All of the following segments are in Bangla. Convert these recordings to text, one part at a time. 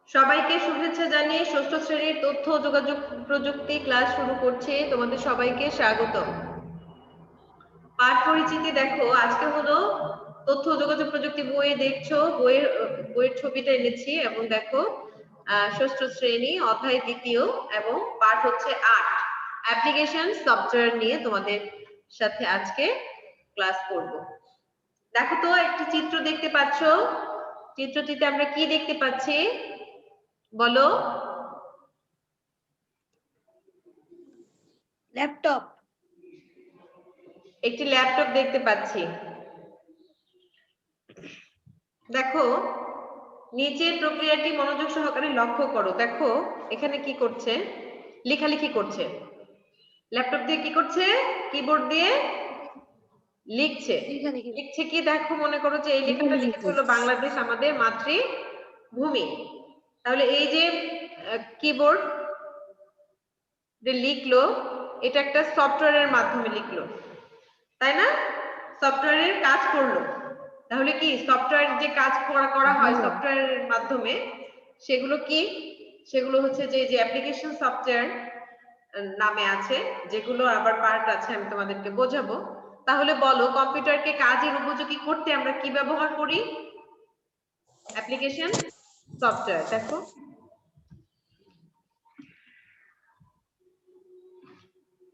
সবাইকে শুভেচ্ছা জানিয়ে ষষ্ঠ শ্রেণীর তথ্য ও যোগাযোগ প্রযুক্তি ক্লাস শুরু করছে। তোমাদের সবাইকে স্বাগত। পাঠ পরিচিতি দেখো, আজকে হলো তথ্য ও যোগাযোগ প্রযুক্তি বই দেখছো, বইয়ের ছবিটা এনেছি এবং দেখো ষষ্ঠ শ্রেণী অধ্যায় দ্বিতীয় এবং পাঠ হচ্ছে 8 অ্যাপ্লিকেশন সফটওয়্যার নিয়ে তোমাদের সাথে আজকে ক্লাস করব। দেখো তো একটি চিত্র দেখতে পাচ্ছ, চিত্রটিতে আমরা কি দেখতে পাচ্ছি বলো? ল্যাপটপ। একটি ল্যাপটপ দেখতে পাচ্ছি। দেখো নিচের প্রক্রিয়াটি মনোযোগ সহকারে লক্ষ্য করো। দেখো এখানে কি করছে, লেখালেখি করছে। ল্যাপটপ দিয়ে কি করছে? কিবোর্ড দিয়ে লিখছে। লিখছে কি দেখো, মনে করো যে এই লেখাটা লিখেছে হলো বাংলাদেশ আমাদের মাতৃভূমি। তাহলে এই যে কিবোর্ড যে লিখলো, এটা একটা সফটওয়্যারের মাধ্যমে লিখলো, তাই না? সফটওয়্যারের কাজ করলো। তাহলে কি সফটওয়্যার যে কাজ করা হয় সফটওয়্যারের মাধ্যমে, সেগুলো কি? সেগুলো হচ্ছে যে অ্যাপ্লিকেশন সফটওয়্যার নামে আছে, যেগুলো আবার পার্ট আছে, আমি তোমাদেরকে বোঝাবো। তাহলে বলো, কম্পিউটারকে কাজের উপযোগী করতে আমরা কি ব্যবহার করি? Application software. দেখো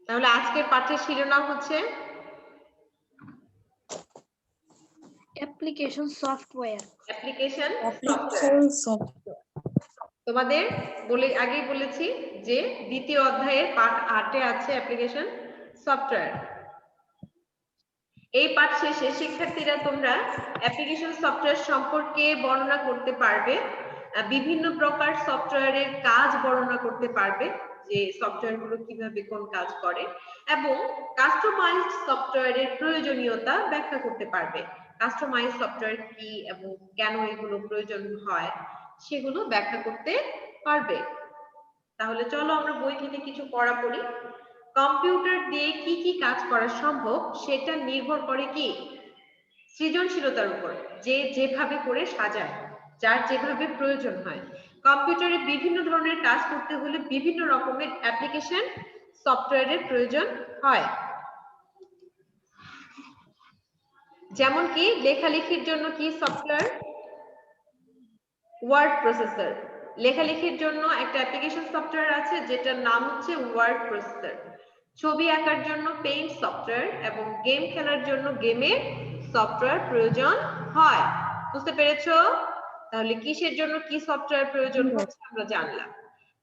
তাহলে আজকের পাঠের শিরোনাম হচ্ছে অ্যাপ্লিকেশন সফটওয়্যার। Application software. তোমাদের আগেই বলেছি যে দ্বিতীয় অধ্যায়ের পাঠ 8-এ আছে অ্যাপ্লিকেশন সফটওয়্যার। এই পাঠ শেষে শিক্ষার্থীরা তোমরা অ্যাপ্লিকেশন সফটওয়্যার সম্পর্কে বর্ণনা করতে পারবে, বিভিন্ন প্রকার সফটওয়্যারের কাজ বর্ণনা করতে পারবে, যে সফটওয়্যার গুলো কিভাবে কোন কাজ করে, এবং কাস্টমাইজড সফটওয়্যারের প্রয়োজনীয়তা ব্যাখ্যা করতে পারবে। কাস্টমাইজ সফটওয়্যার কি এবং কেন এগুলো প্রয়োজন হয় সেগুলো ব্যাখ্যা করতে পারবে। তাহলে চলো আমরা বই থেকে কিছু পড়া পড়ি। কম্পিউটার দিয়ে কি কি কাজ করা সম্ভব সেটা নির্ভর করে কি? সৃজনশীলতার উপর, যে যেভাবে করে সাজায়, যার যেভাবে প্রয়োজন হয়। কম্পিউটারে বিভিন্ন ধরনের কাজ করতে হলে বিভিন্ন রকমের অ্যাপ্লিকেশন সফটওয়্যারের প্রয়োজন হয়। যেমন কি লেখালেখির জন্য কি সফটওয়্যার? Word processor. লেখালেখির জন্য একটা অ্যাপ্লিকেশন সফটওয়্যার আছে যেটার নাম হচ্ছে ওয়ার্ড প্রসেসর। ছবি আঁকার জন্য পেইন্ট সফটওয়্যার এবং গেম খেলার জন্য গেমের সফটওয়্যার প্রয়োজন হয়। বুঝতে পেরেছো? তাহলে কিসের জন্য কি সফটওয়্যার প্রয়োজন হচ্ছে আমরা জানলাম।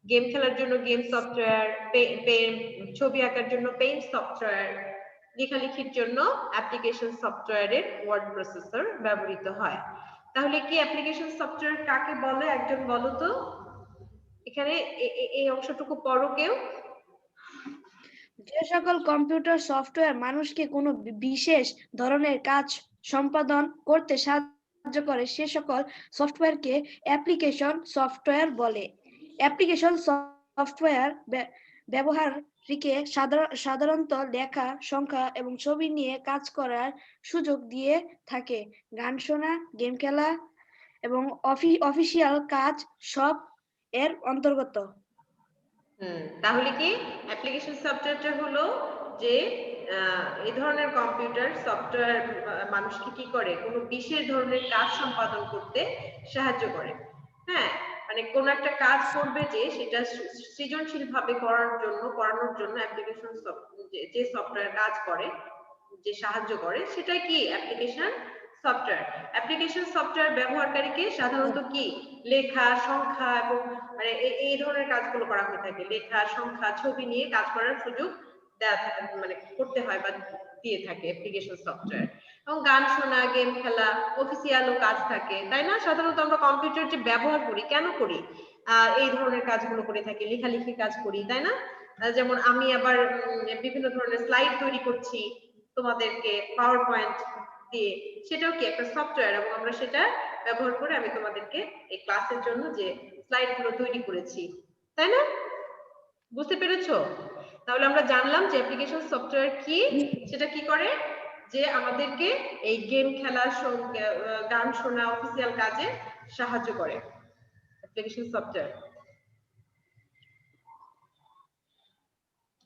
গেম খেলার জন্য গেম সফটওয়্যার, ছবি আঁকার জন্য পেইন্ট সফটওয়্যার, লেখালেখির জন্য অ্যাপ্লিকেশন সফটওয়্যারের ওয়ার্ড প্রসেসর ব্যবহৃত হয়। তাহলে কি অ্যাপ্লিকেশন সফটওয়্যার কাকে বলে একজন বলো তো? এখানে এই অংশটুকু পড়ো কেউ। যে সকল কম্পিউটার সফটওয়্যার মানুষকে কোনো বিশেষ ধরনের কাজ সম্পাদন করতে সাহায্য করে সে সকল সফটওয়্যারকে অ্যাপ্লিকেশন সফটওয়্যার বলে। অ্যাপ্লিকেশন সফটওয়্যার ব্যবহারকারীকে সাধারণত লেখা, সংখ্যা এবং ছবি নিয়ে কাজ করার সুযোগ দিয়ে থাকে। গান শোনা, গেম খেলা এবং অফিসিয়াল কাজ সব এর অন্তর্গত। তাহলে কি অ্যাপ্লিকেশন সফটওয়্যারটা হলো যে এই ধরনের কম্পিউটার সফটওয়্যার মানুষকে কি করে, কোনো বিশেষ ধরনের কাজ সম্পাদন করতে সাহায্য করে। হ্যাঁ, মানে কোন একটা কাজ করবে যে সেটা সৃজনশীল ভাবে করানোর জন্য অ্যাপ্লিকেশন যে সফটওয়্যার কাজ করে, যে সাহায্য করে, সেটাই কি অ্যাপ্লিকেশন সফটওয়্যার। অ্যাপ্লিকেশন সফটওয়্যার ব্যবহারকারীকে সাধারণত কি লেখা, সংখ্যা এবং মানে এই ধরনের কাজগুলো করা হয়ে থাকে। লেখা, সংখ্যা, ছবি নিয়ে কাজ করার সুযোগ মানে করতে হয় বা দিয়ে থাকে অ্যাপ্লিকেশন সফটওয়্যার। এবং গান শোনা, গেম খেলা, অফিসিয়ালও কাজ থাকে, তাই না? সাধারণত আমরা কম্পিউটার যে ব্যবহার করি, কেন করি? এই ধরনের কাজগুলো করে থাকি, লেখালেখি কাজ করি, তাই না? যেমন আমি আবার বিভিন্ন ধরনের স্লাইড তৈরি করছি তোমাদেরকে পাওয়ার পয়েন্ট দিয়ে, সেটাও কি একটা সফটওয়্যার, এবং আমরা সেটা ব্যবহার করে আমি তোমাদেরকে এই ক্লাসের জন্য যে স্লাইড গুলো তৈরি করেছি, তাই না? বুঝতে পেরেছো? তাহলে আমরা জানলাম যে অ্যাপ্লিকেশন সফটওয়্যার কি, সেটা কি করে, যে আমাদেরকে এই গেম খেলা, গান শোনা, অফিসিয়াল কাজে সাহায্য করে। Application software.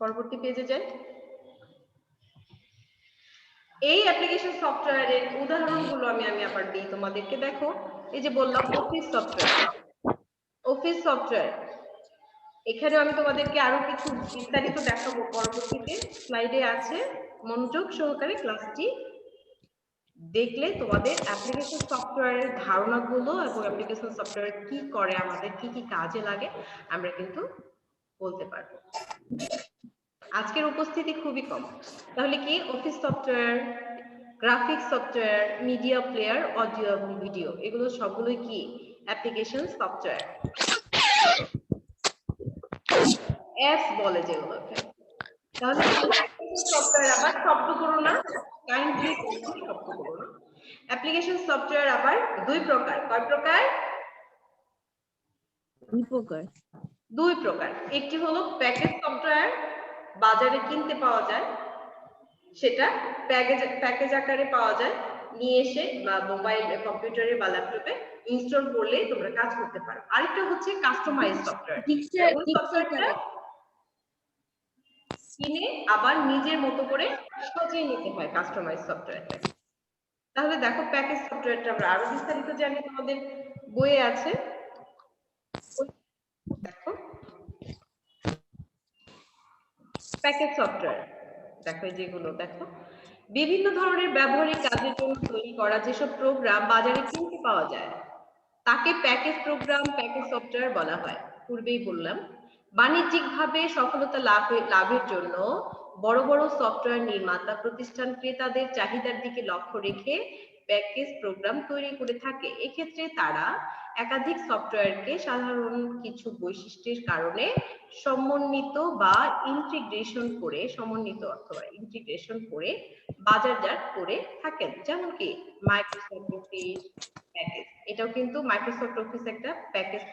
পরবর্তী পেজে যাই। এই অ্যাপ্লিকেশন সফটওয়্যারের উদাহরণগুলো আমি আবার দিই তোমাদেরকে। দেখো, এই যে বললাম অফিস সফটওয়্যার, অফিস সফটওয়্যার, এখানে আমি তোমাদেরকে আরো কিছু বিস্তারিত দেখাবো পরবর্তীতে, স্লাইডে আছে, মনোযোগ সহকারে ক্লাসটি দেখলে তোমাদের অ্যাপ্লিকেশন সফটওয়্যারের ধারণাগুলো এবং অ্যাপ্লিকেশন সফটওয়্যার কি করে, আমাদের কি কি কাজে লাগে আমরা কিন্তু বলতে পারবো। আজকের উপস্থিতি খুবই কম, তাহলে কি office software, graphics software, media player, audio এবং ভিডিও, এগুলো সবগুলোই কি অ্যাপ্লিকেশন সফটওয়্যার, অ্যাপস বলে যেগুলোকে। তাহলে সফটওয়্যার আবার শব্দ করো না, কাইন্ডলি শব্দ করো না। অ্যাপ্লিকেশন সফটওয়্যার আবার দুই প্রকার। কয় প্রকার? দুই প্রকার। একটি হলো প্যাকেজ সফটওয়্যার, বাজারে কিনতে পাওয়া যায়, সেটা প্যাকেজ আকারে পাওয়া যায়, নিয়ে এসে বা মোবাইল কম্পিউটারে বা ল্যাপটপে ইনস্টল করলে তোমরা কাজ করতে পারো। আরেকটা হচ্ছে কাস্টমাইজ সফটওয়্যার, সফটওয়্যারটা কিনে আবার নিজের মতো করে সাজিয়ে নিতে হয় কাস্টমাইজ সফটওয়্যারটা। তাহলে দেখো প্যাকেজ সফটওয়্যারটা আমরা আরো বিস্তারিত জানি, তোমাদের বইয়ে আছে। দেখো প্যাকেজ সফটওয়্যার, দেখো যেগুলো, দেখো বিভিন্ন ধরনের ব্যবহারিক কাজের জন্য তৈরি করা যেসব প্রোগ্রাম বাজারে কিনতে পাওয়া যায় তাকে প্যাকেজ প্রোগ্রাম, প্যাকেজ সফটওয়্যার বলা হয়। পূর্বেই বললাম, বাণিজ্যিকভাবে সফলতা লাভের জন্য বড় বড় সফটওয়্যার নির্মাতা প্রতিষ্ঠান ক্রেতাদের চাহিদার দিকে লক্ষ্য রেখে প্যাকেজ প্রোগ্রাম তৈরি করে থাকে। এক্ষেত্রে তারা একাধিক সফটওয়্যারকে সাধারণ কিছু বৈশিষ্ট্যের কারণে সমন্বিত করে বাজারজাত করে থাকেন। যেমন কি মাইক্রোসফট অফিস প্যাকেজ, এটাও কিন্তু মাইক্রোসফট অফিস একটা প্যাকেজ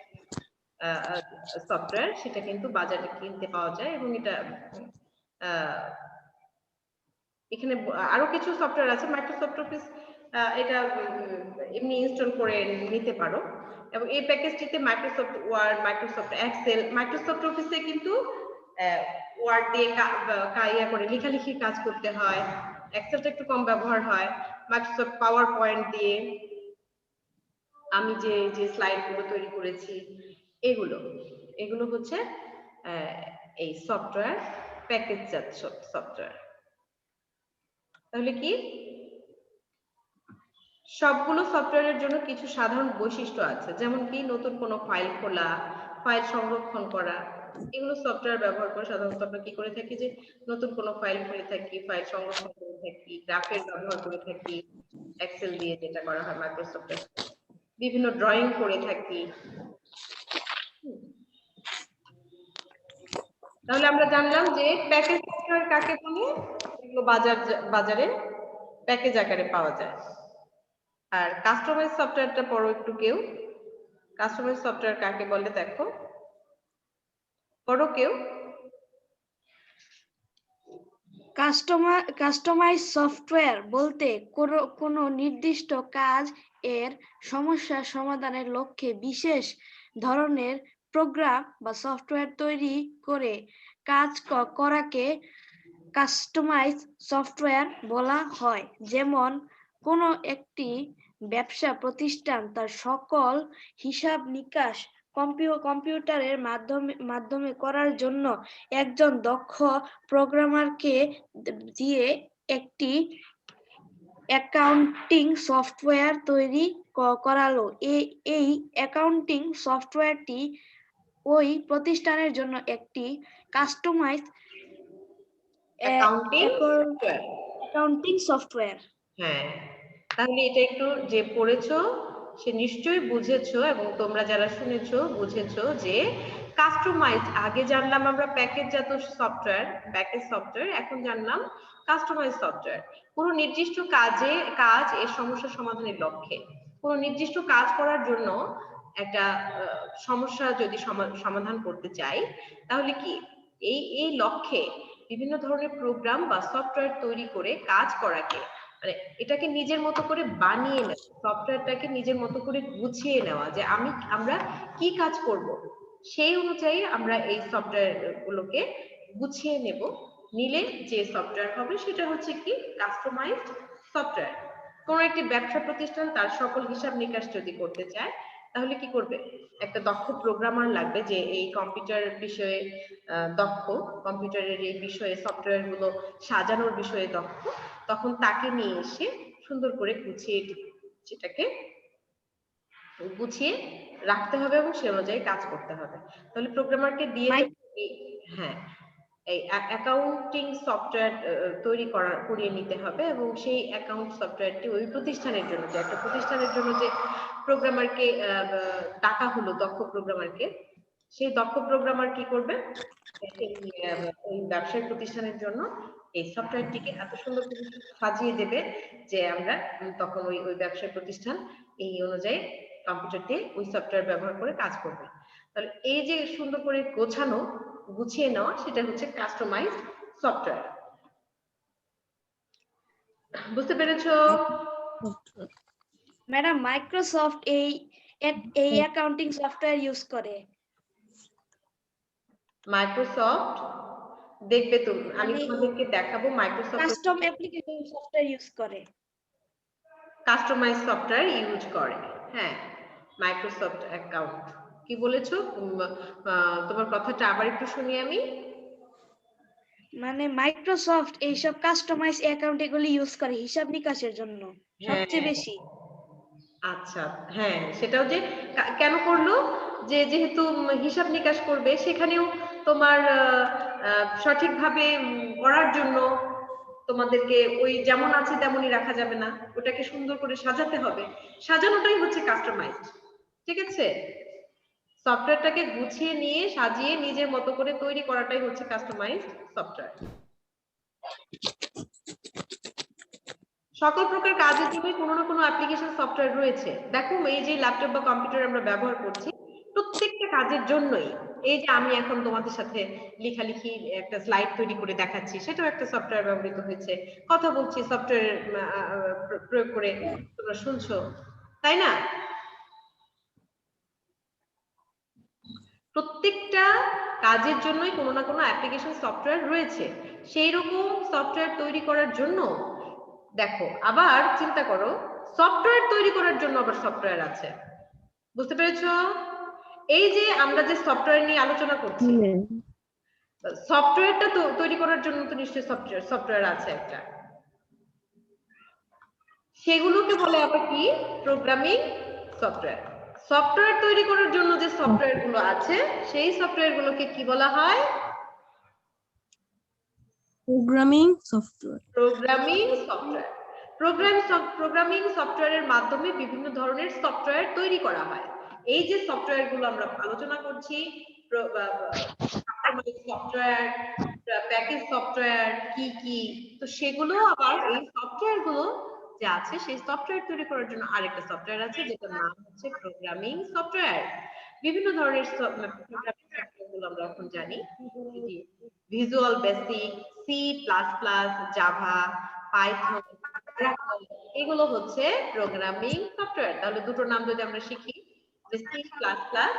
সফটওয়্যার, সেটা কিন্তু বাজারে কিনতে পাওয়া যায়। এবং এটা এখানে আরো কিছু সফটওয়্যার আছে, মাইক্রোসফট অফিস এটা এমনি ইনস্টল করে নিতে পারো। এবং এই প্যাকেজটিতে Microsoft Word, Microsoft Excel, Microsoft অফিসে কিন্তু ওয়ার্ড দিয়ে ইয়া করে লেখালেখি কাজ করতে হয়, এক্সেলটা একটু কম ব্যবহার হয়। মাইক্রোসফট পাওয়ার পয়েন্ট দিয়ে আমি যে স্লাইডগুলো তৈরি করেছি, এগুলো হচ্ছে এই সফটওয়্যার, প্যাকেজজাত সফটওয়্যার। তাহলে কি সবগুলো সফটওয়্যারের জন্য কিছু সাধারণ বৈশিষ্ট্য আছে, যেমন কি নতুন কোনো ফাইল খোলা, ফাইল সংরক্ষণ করা, এগুলো সফটওয়্যার ব্যবহার করে সাধারণত আমরা কি করে থাকি, যে নতুন কোনো ফাইল খুলে থাকি, ফাইল সংরক্ষণ করে থাকি, গ্রাফের ব্যবহার করে থাকি, এক্সেল দিয়ে যেটা করা হয় মাইক্রোসফটে, বিভিন্ন ড্রয়িং করে থাকি। তাহলে আমরা জানলাম যে প্যাকেজ সফটওয়্যার কাকে বলে, এগুলো বাজারে প্যাকেজ আকারে পাওয়া যায়। আর কাস্টমাইজ সফটওয়্যারটা পড়ো একটু কেউ, কাস্টমাইজ সফটওয়্যার কাকে বলে দেখো, পড়ো কেউ। কাস্টমাইজ সফটওয়্যার বলতে কোনো নির্দিষ্ট কাজ এর সমস্যা সমাধানের লক্ষ্যে বিশেষ ধরনের প্রোগ্রাম বা সফটওয়্যার তৈরি করে কাজ করাকে কাস্টমাইজ সফটওয়্যার বলা হয়। যেমন কোনো একটি ব্যবসা প্রতিষ্ঠান তার সকল হিসাব নিকাশ কম্পিউটারের মাধ্যমে করার জন্য একজন দক্ষ প্রোগ্রামারকে দিয়ে একটি অ্যাকাউন্টিং সফটওয়্যার তৈরি করালো। এই অ্যাকাউন্টিং সফটওয়্যারটি ওই প্রতিষ্ঠানের জন্য একটি কাস্টমাইজ অ্যাকাউন্টিং সফটওয়্যার। হ্যাঁ, তাহলে এটা একটু যে পড়েছো সে নিশ্চয়ই বুঝেছো, এবং তোমরা যারা শুনেছো বুঝেছো যে কাস্টমাইজ, আগে জানলাম আমরা প্যাকেজজাত সফটওয়্যার, প্যাকেজ সফটওয়্যার, এখন জানলাম কাস্টমাইজ সফটওয়্যার। কোনো নির্দিষ্ট কাজ এর সমস্যা সমাধানের লক্ষ্যে, কোনো নির্দিষ্ট কাজ করার জন্য একটা সমস্যা যদি সমাধান করতে চাই, তাহলে কি এই লক্ষ্যে বিভিন্ন ধরনের প্রোগ্রাম বা সফটওয়্যার তৈরি করে কাজ করাকে মানে এটাকে নিজের মতো করে বানিয়ে নেওয়া, সফটওয়্যারটাকে নিজের মতো করে গুছিয়ে নেওয়া, যে আমরা কি কাজ করব সেই অনুযায়ী আমরা এই সফটওয়্যার গুলোকে গুছিয়ে নেব। নিলে যে সফটওয়্যার হবে সেটা হচ্ছে কি কাস্টমাইজড সফটওয়্যার। কোন একটি ব্যবসা প্রতিষ্ঠান তার সকল হিসাব নিকাশ যদি করতে চায় তাহলে কি করবে? একটা দক্ষ প্রোগ্রামার লাগবে, যে এই কম্পিউটার বিষয়ে দক্ষ, কম্পিউটারের এই বিষয়ে সফটওয়্যার গুলো সাজানোর বিষয়ে দক্ষ। তখন তাকে নিয়ে এসে সুন্দর করে গুছিয়ে সেটাকে গুছিয়ে রাখতে হবে এবং সে অনুযায়ী কাজ করতে হবে। তাহলে প্রোগ্রামারকে দিয়ে হ্যাঁ এই অ্যাকাউন্টিং সফটওয়্যার তৈরি করিয়ে নিতে হবে, এবং সেই অ্যাকাউন্ট সফটওয়্যারটি ওই প্রতিষ্ঠানের জন্য, যে একটা প্রতিষ্ঠানের জন্য যে প্রোগ্রামারকে ডাকা হলো, দক্ষ প্রোগ্রামারকে, সেই দক্ষ প্রোগ্রামার কি করবে? ওই ব্যবসায়িক প্রতিষ্ঠানের জন্য এই সফটওয়্যারটিকে এত সুন্দর করে সাজিয়ে দেবে যে আমরা তখন ওই ব্যবসায়িক প্রতিষ্ঠান এই অনুযায়ী কম্পিউটার দিয়ে ওই সফটওয়্যার ব্যবহার করে কাজ করবে। তাহলে এই যে সুন্দর করে গোছানো, গুছিয়ে নেওয়া, সেটা হচ্ছে কাস্টমাইজড সফটওয়্যার। বুঝতে পেরেছো? ম্যাডাম মাইক্রোসফট এই অ্যাকাউন্টিং সফটওয়্যার ইউজ করে। মাইক্রোসফট দেখবে তুমি, আমি তোমাদেরকে দেখাবো Microsoft custom application software use করে, কাস্টমাইজ সফটওয়্যার ইউজ করে। হ্যাঁ, মাইক্রোসফট অ্যাকাউন্ট কি বলেছো? তোমার কথাটা আবার একটু শুনি আমি। মানে মাইক্রোসফট এইসব কাস্টমাইজ অ্যাকাউন্ট এগুলি ইউজ করে হিসাব নিকাশের জন্য সবচেয়ে বেশি। আচ্ছা, হ্যাঁ, সেটাও যে কেন করলো, যে যেহেতু হিসাব নিকাশ করবে, সেখানেও তোমার সঠিকভাবে করার জন্য তোমাদেরকে ওই যেমন আছে তেমনই রাখা যাবে না, ওটাকে সুন্দর করে সাজাতে হবে। সাজানোটাই হচ্ছে কাস্টমাইজড। ঠিক আছে, সফটওয়্যারটাকে গুছিয়ে নিয়ে সাজিয়ে নিজের মতো করে তৈরি করাটাই হচ্ছে কাস্টমাইজড সফটওয়্যার। সকল প্রকার কাজের জন্য কোনো না কোনো অ্যাপ্লিকেশন সফটওয়্যার রয়েছে। দেখো এই যে ল্যাপটপ বা কম্পিউটার আমরা ব্যবহার করছি, প্রত্যেকটা কাজের জন্যই, এই যে আমি এখন তোমাদের সাথে লেখালেখি একটা স্লাইড তৈরি করে দেখাচ্ছি, সেটাও একটা সফটওয়্যার ব্যবহৃত হয়েছে। কথা বলছি সফটওয়্যার প্রয়োগ করে, তোমরা শুনছো, তাই না? প্রত্যেকটা কাজের জন্যই কোনো না কোনো অ্যাপ্লিকেশন সফটওয়্যার রয়েছে। সেই রকম সফটওয়্যার তৈরি করার জন্য দেখো, আবার চিন্তা করো, সফটওয়্যার তৈরি করার জন্য আবার সফটওয়্যার আছে। বুঝতে পেরেছো? এই যে আমরা যে সফটওয়্যার নিয়ে আলোচনা করছি, সফটওয়্যারটা তৈরি করার জন্য তো নিশ্চয়ই সফটওয়্যার আছে একটা, সেগুলোকে বলে আবার কি? Programming software. সফটওয়্যার তৈরি করার জন্য যে সফটওয়্যার গুলো আছে, সেই সফটওয়্যার গুলোকে কি বলা হয়? Programming software. Programming software. Programming সফটওয়্যারের মাধ্যমে বিভিন্ন ধরনের সফটওয়্যার তৈরি করা হয়। এই যে সফটওয়্যার গুলো আমরা আলোচনা করছি, সফটওয়্যার, প্যাকেজ সফটওয়্যার, কি কি, তো সেগুলো আবার এই সফটওয়্যার গুলো যে আছে, সেই সফটওয়্যার তৈরি করার জন্য আরেকটা সফটওয়্যার আছে, যেটার নাম হচ্ছে প্রোগ্রামিং সফটওয়্যার। বিভিন্ন ধরনের প্রোগ্রামিং সফটওয়্যার গুলো আমরা এখন জানি, visual basic, C plus plus, Java, Python, এগুলো হচ্ছে প্রোগ্রামিং সফটওয়্যার। তাহলে দুটো নাম যদি আমরা শিখি, যে C plus plus,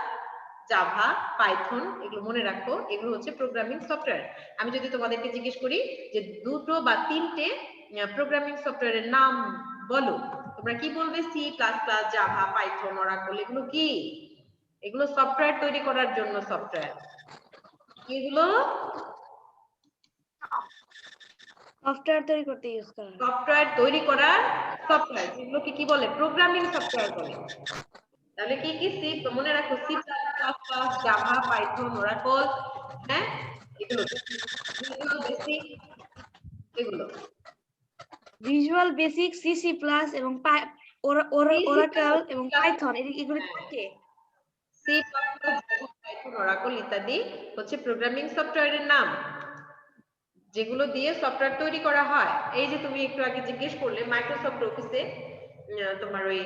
Java, Python, এগুলো মনে রাখো, এগুলো হচ্ছে প্রোগ্রামিং সফটওয়্যার। আমি যদি তোমাদেরকে জিজ্ঞেস করি যে দুটো বা তিনটে প্রোগ্রামিং সফটওয়্যারের নাম বলো, তোমরা কি বলবে? C plus plus, Java, Python, Oracle, এগুলো কি? এগুলো সফটওয়্যার তৈরি করার জন্য সফটওয়্যার। এগুলো সফটওয়্যার তৈরি করতে ইউজ করা হয়। সফটওয়্যার তৈরি করার সফটওয়্যার, এগুলোকে কি বলে? প্রোগ্রামিং সফটওয়্যার বলে। তাহলে কি কি? সি, মনে রাখো, C plus plus, Java, Python, Oracle, হ্যাঁ, এগুলো ভিজুয়াল বেসিক, এগুলো ভিজুয়াল বেসিক, সিসি প্লাস এবং ওরাকল এবং পাইথন, এগুলো থাকে। C plus plus, Java, Python, Oracle ইত্যাদি হচ্ছে প্রোগ্রামিং সফটওয়্যারের নাম, যেগুলো দিয়ে সফটওয়্যার তৈরি করা হয়। এই যে তুমি একটু আগে জিজ্ঞেস করলে, মাইক্রোসফট অফিসে তোমার ওই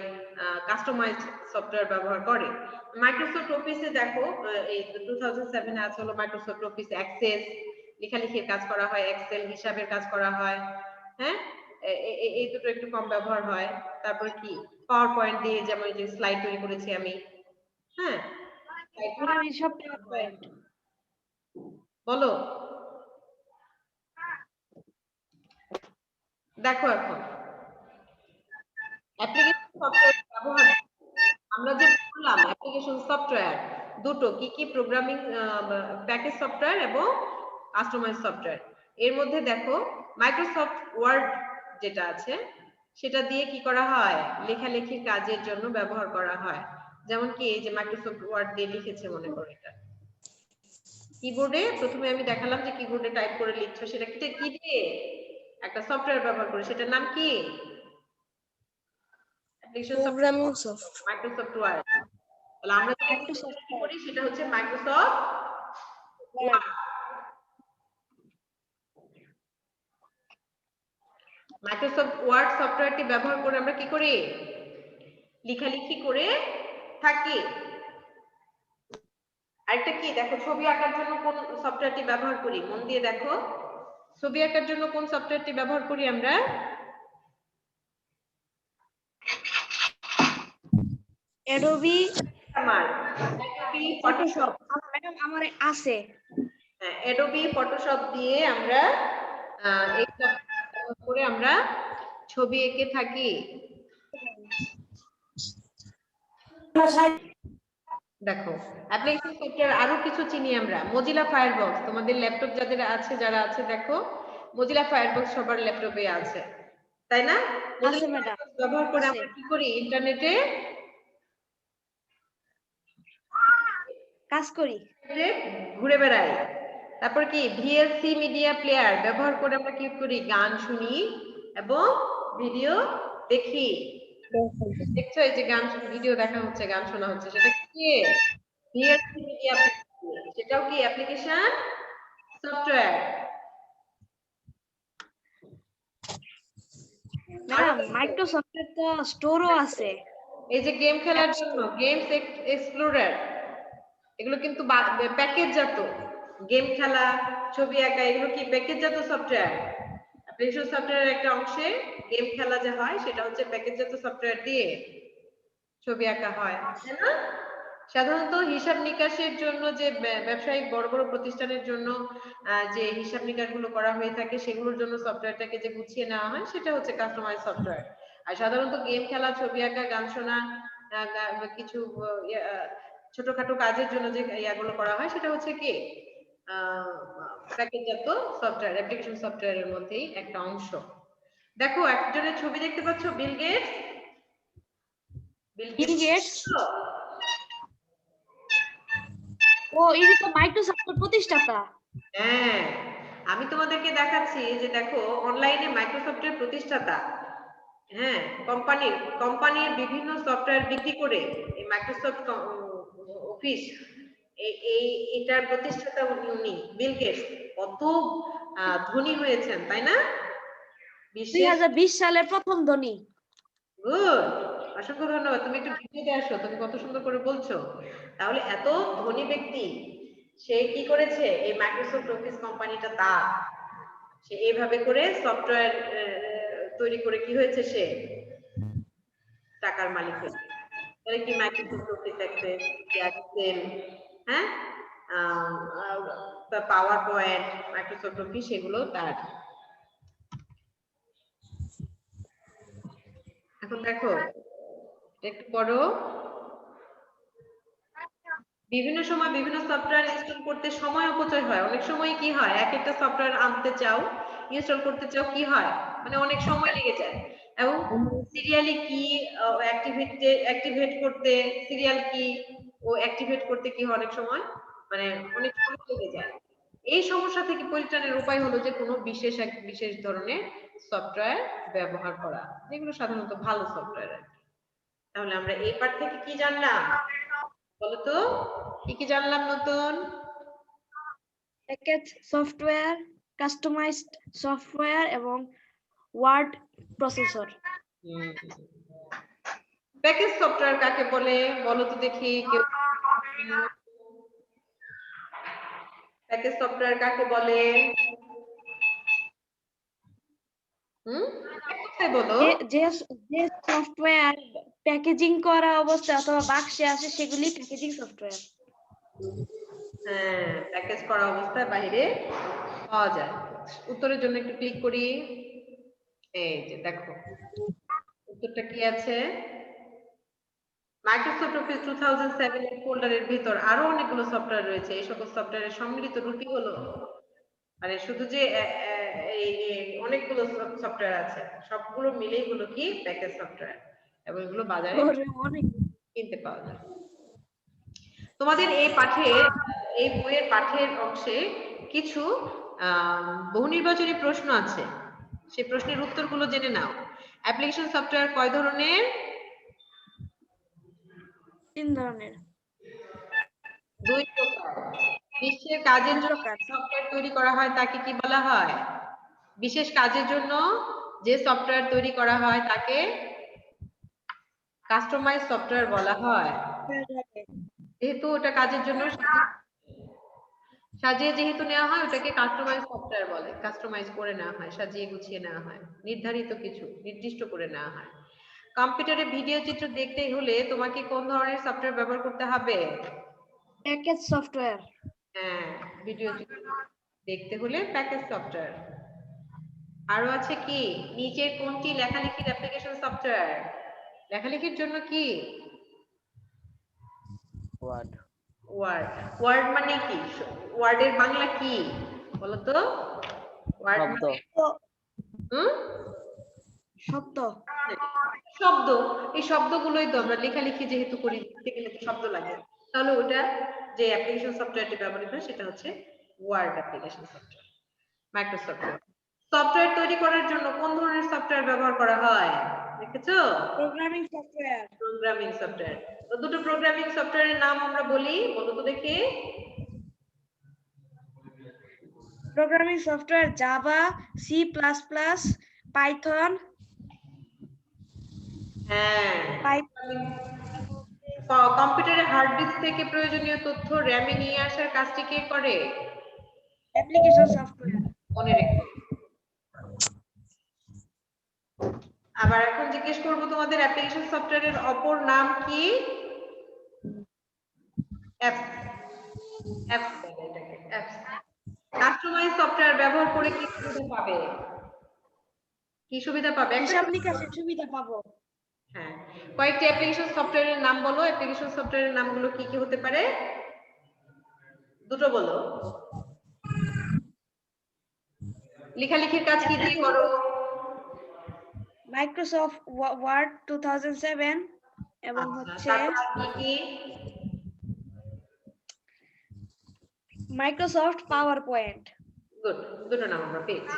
কাস্টমাইজড সফটওয়্যার ব্যবহার করে। মাইক্রোসফট অফিসে দেখো, এই 2007 এ আছে হলো মাইক্রোসফট অফিস এক্সেস, লেখালেখির কাজ করা হয়, এক্সেল হিসাবের কাজ করা হয়, হ্যাঁ, এই দুটো একটু কম ব্যবহার হয়। তারপর কি পাওয়ার পয়েন্ট দিয়ে যেমন এই যে স্লাইড তৈরি করেছি আমি, হ্যাঁ প্রোগ্রামিং সফটওয়্যার পয়েন্ট। বলো দেখো এখন অ্যাপ্লিকেশন সফটওয়্যার ব্যবহার আমরা যে বললাম অ্যাপ্লিকেশন সফটওয়্যার দুটো কি কি প্রোগ্রামিং প্যাকেজ সফটওয়্যার এবং কাস্টমাইজ সফটওয়্যার। এর মধ্যে দেখো মাইক্রোসফট ওয়ার্ড যেটা আছে সেটা দিয়ে কি করা হয় লেখালেখির কাজের জন্য ব্যবহার করা হয়। যেমন কি এই যে মাইক্রোসফট ওয়ার্ড দিয়ে লিখেছে মনে করো এটা কিবোর্ডে প্রথমে আমি দেখালাম যে কিবোর্ডে টাইপ করে লিখছো সেটা কি দিয়ে একটা সফটওয়্যার ব্যবহার করে সেটার নাম কি Programming software. Microsoft word. তাহলে আমরা মাইক্রোসফট কি করি সেটা হচ্ছে মাইক্রোসফট ওয়ার্ড। মাইক্রোসফট ওয়ার্ড সফটওয়্যারটি ব্যবহার করে আমরা কি করি লেখালেখি করে থাকি। আরেকটা কি দেখো ছবি আঁকার জন্য কোন সফটওয়্যারটি ব্যবহার করি মন দিয়ে দেখো ছবি আঁকার জন্য কোন সফটওয়্যারটি ব্যবহার করি আমরা অ্যাডোবি আমার অ্যাডোবি ফটোশপ। ম্যাডাম আমার আছে। হ্যাঁ অ্যাডোবি ফটোশপ দিয়ে আমরা এই ব্যবহার করে আমরা ছবি এঁকে থাকি। দেখো অ্যাপ্লিকেশন সফটওয়্যার আরো কিছু চিনি আমরা মজিলা ফায়ারবক্স তোমাদের ল্যাপটপ যাদের আছে যারা আছে দেখো মজিলা ফায়ারবক্স সবার ল্যাপটপে আছে তাই না আছে ম্যাডাম। ব্যবহার করে আমরা কি করি ইন্টারনেটে কাজ করি। ঘুরে বেড়াই। তারপর কি ভিএলসি মিডিয়া প্লেয়ার ব্যবহার করে আমরা কি করি গান শুনি এবং ভিডিও দেখি। দেখছো এই যে গান ভিডিও দেখা হচ্ছে গান শোনা হচ্ছে সেটা কি ভিএলসি মিডিয়া সেটাও কি অ্যাপ্লিকেশন সফটওয়্যার। ম্যাডাম মাইক্রোসফটের তো স্টোরও আছে। এই যে গেম খেলার জন্য গেমস এক্সপ্লোরার এগুলো কিন্তু প্যাকেজজাত গেম খেলা ছবি আঁকা এগুলো কি প্যাকেজজাত সফটওয়্যার। অ্যাপ্লিকেশন সফটওয়্যারের একটা অংশে গেম খেলা যে হয় সেটা হচ্ছে প্যাকেজজাত সফটওয়্যার দিয়ে ছবি আঁকা হয় তাই না। সাধারণত হিসাব নিকাশের জন্য যে ব্যবসায়িক বড় বড় প্রতিষ্ঠানের জন্য যে হিসাব নিকাশ গুলো করা হয়ে থাকে সেগুলোর জন্য সফটওয়্যারটাকে যে গুছিয়ে নেওয়া হয় সেটা হচ্ছে কাস্টমাইজ সফটওয়্যার। আর সাধারণত গেম খেলা ছবি আঁকা গান শোনা কিছু ছোটখাটো কাজের জন্য যে ইয়াগুলো করা হয় সেটা হচ্ছে কি প্যাকেজজাত সফটওয়্যার অ্যাপ্লিকেশন সফটওয়্যারের মধ্যেই একটা অংশ। দেখো একজনের ছবি দেখতে পাচ্ছ বিল গেটস। বিল গেটস ও ইনি তো মাইক্রোসফটের প্রতিষ্ঠাতা। হ্যাঁ আমি তোমাদেরকে দেখাচ্ছি যে দেখো অনলাইনে মাইক্রোসফটের প্রতিষ্ঠাতা। হ্যাঁ কোম্পানির বিভিন্ন সফটওয়্যার বিক্রি করে এই মাইক্রোসফট অফিস এটার প্রতিষ্ঠাতা উনি বিল গেটস কত ধনী হয়েছেন তাই না 2020 সালের প্রথম ধনী। গুড অসংখ্য ধন্যবাদ। তুমি একটু ভিডিওতে আসো তুমি কত সুন্দর করে বলছো। তাহলে এত ধনী ব্যক্তি সে কি করেছে এই মাইক্রোসফট অফিস কোম্পানিটা তার সে এইভাবে করে সফটওয়্যার তৈরি করে কি হয়েছে সে টাকার মালিক হয়েছে। তাহলে কি মাইক্রোসফট অফিস এক্সেল হ্যাঁ পাওয়ার পয়েন্ট মাইক্রোসফট অফিস সেগুলো তার। এখন দেখো একটু পড়ো বিভিন্ন সময় বিভিন্ন সফটওয়্যার ইনস্টল করতে সময় অপচয় হয়। অনেক সময় কি হয় এক একটা সফটওয়্যার আনতে চাও ইনস্টল করতে চাও কি হয় মানে অনেক সময় লেগে যায় এবং সিরিয়ালি কি অ্যাক্টিভেট করতে সিরিয়াল কি ও অ্যাক্টিভেট করতে কি হয় অনেক সময় মানে অনেক সময় লেগে যায়। এই সমস্যা থেকে পরিত্রাণের উপায় হলো যে কোনো বিশেষ ধরনের সফটওয়্যার ব্যবহার করা যেগুলো সাধারণত ভালো সফটওয়্যার আর কি। তাহলে আমরা এই পার্ট থেকে কি জানলাম বলতো কি জানলাম নতুন প্যাকেজ সফটওয়্যার কাস্টমাইজড সফটওয়্যার এবং ওয়ার্ড প্রসেসর। প্যাকেজ সফটওয়্যার কাকে বলে বলো তো দেখি কেউ প্যাকেজ সফটওয়্যার কাকে বলে এক কথায় বলো। যে সফটওয়্যার প্যাকেজিং করা অবস্থায় অথবা বাক্সে আছে সেগুলি প্যাকেজিং সফটওয়্যার। হ্যাঁ, প্যাকেজ করা অবস্থায় বাইরে পাওয়া যায়। উত্তরের জন্য একটু ক্লিক করি। এই যে দেখো উত্তরটা কি আছে। মাইক্রোসফট অফিস 2007 এর ফোল্ডারের ভিতর আরো অনেকগুলো সফটওয়্যার রয়েছে। এই সকল সফটওয়্যারের সম্মিলিত রূপই হলো, মানে শুধু যে এই অনেকগুলো সফটওয়্যার আছে, সবগুলো মিলেই হলো কি প্যাকেজ সফটওয়্যার, এবং এগুলো বাজারে অনেক কিনতে পাওয়া যায়। তোমাদের এই বইয়ের পাঠের অংশে কিছু বহু নির্বাচনী প্রশ্ন আছে, সেই প্রশ্নের উত্তরগুলো জেনে নাও। অ্যাপ্লিকেশন সফটওয়্যার কয় ধরনের? 3 ধরনের। 2 প্রকার। বিশ্বের কাজের জন্য সফটওয়্যার তৈরি করা হয় তাকে কি বলা হয়? বিশেষ কাজের জন্য যে সফটওয়্যার তৈরি করা হয় তাকে কাস্টমাইজ সফটওয়্যার বলা হয়। যেহেতু ওটা কাজের জন্য সাজিয়ে যেহেতু নেওয়া হয়, ওটাকে কাস্টমাইজ সফটওয়্যার বলে। কাস্টমাইজ করে নেওয়া হয়, সাজিয়ে গুছিয়ে নেওয়া হয়, নির্ধারিত কিছু নির্দিষ্ট করে নেওয়া হয়। কম্পিউটারে ভিডিও চিত্র দেখতে হলে তোমাকে কোন ধরনের সফটওয়্যার ব্যবহার করতে হবে? Package software. হ্যাঁ, ভিডিও চিত্র দেখতে হলে প্যাকেজ সফটওয়্যার। আরো আছে কি, নিচের কোনটি লেখালেখির অ্যাপ্লিকেশন সফটওয়্যার? লেখালেখির জন্য কি? ওয়ার্ড। ওয়ার্ড মানে কি? ওয়ার্ডের বাংলা কি বলো তো? ওয়ার্ড মানে শব্দ। শব্দ। এই শব্দগুলোই তো আমরা লেখালেখি যেহেতু করি, লিখতে গেলে তো শব্দ লাগে, তাহলে ওটা যে অ্যাপ্লিকেশন সফটওয়্যারটি ব্যবহৃত হয় সেটা হচ্ছে word application software. Microsoft software তৈরি করার জন্য কোন ধরনের সফটওয়্যার ব্যবহার করা হয় দেখেছো? Programming software. Programming software. তো দুটো প্রোগ্রামিং সফটওয়্যারের নাম আমরা বলি, বলো তো দেখি। Programming software Java, C plus plus, Python. হ্যাঁ, কম্পিউটারের হার্ড ডিস্ক থেকে প্রয়োজনীয় তথ্য র্যামে নিয়ে আসার কাজটি কে করে? Application software. মনে রেখো। আবার এখন জিজ্ঞেস করব তোমাদের, অ্যাপ্লিকেশন সফটওয়্যারের অপর নাম কি? অ্যাপস। অ্যাপস বলে এটাকে, অ্যাপস। কাস্টমাইজ সফটওয়্যার ব্যবহার করে কি সুবিধা পাবে? কি সুবিধা পাবে? হিসাব নিকাশের সুবিধা পাবো। হ্যাঁ, কয়েকটি অ্যাপ্লিকেশন সফটওয়্যারের নাম বলো। অ্যাপ্লিকেশন সফটওয়্যারের নামগুলো কি কি হতে পারে? দুটো বলো। লেখালেখির কাজ কি দিয়ে করো? মাইক্রোসফট ওয়ার্ড 2007 এবং হচ্ছে মাইক্রোসফট পাওয়ার পয়েন্ট। গুড, দুটো নাম আমরা পেয়েছি।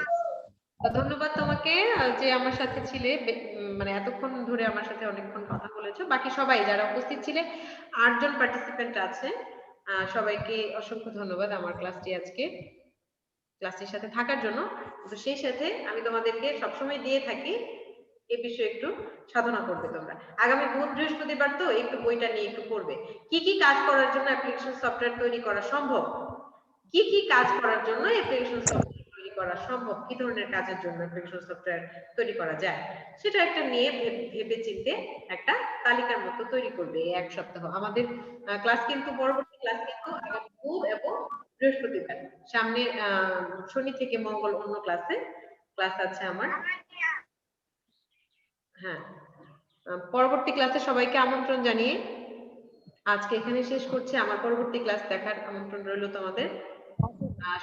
ধন্যবাদ তোমাকে যে আমার সাথে ছিলে, মানে এতক্ষণ ধরে আমার সাথে অনেকক্ষণ কথা বলেছো। বাকি সবাই যারা উপস্থিত ছিলেন, 8 জন পার্টিসিপেন্ট আছে, সবাইকে অসংখ্য ধন্যবাদ আমার ক্লাসটির সাথে থাকার জন্য। তো সেই সাথে আমি তোমাদেরকে সবসময় দিয়ে থাকি এই বিষয়ে একটু সাধনা করবে তোমরা। আগামী বুধ বৃহস্পতিবার তো একটু বইটা নিয়ে একটু পড়বে। কি কি কাজ করার জন্য অ্যাপ্লিকেশন সফটওয়্যার তৈরি করা সম্ভব, কি কি কাজ করার জন্য অ্যাপ্লিকেশন সফটওয়্যার তৈরি করা সম্ভব, কি ধরনের কাজের জন্য অ্যাপ্লিকেশন সফটওয়্যার তৈরি করা যায়, সেটা একটা নিয়ে ভেবে চিন্তে একটা তালিকার মতো তৈরি করবে এই এক সপ্তাহ। আমাদের ক্লাস কিন্তু পরবর্তী ক্লাস কিন্তু আগামী বুধ এবং বৃহস্পতিবার, সামনে শনি থেকে মঙ্গল অন্য ক্লাস আছে আমার। হ্যাঁ, পরবর্তী ক্লাসে সবাইকে আমন্ত্রণ জানিয়ে আজকে এখানে শেষ করছি। আমার পরবর্তী ক্লাস দেখার আমন্ত্রণ রইল তোমাদের।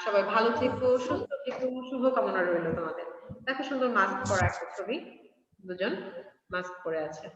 সবাই ভালো থেকো, সুস্থ থেকো, শুভকামনা রইল তোমাদের। দেখো সুন্দর মাস্ক পরা একটা ছবি, দুজন মাস্ক পরে আছে।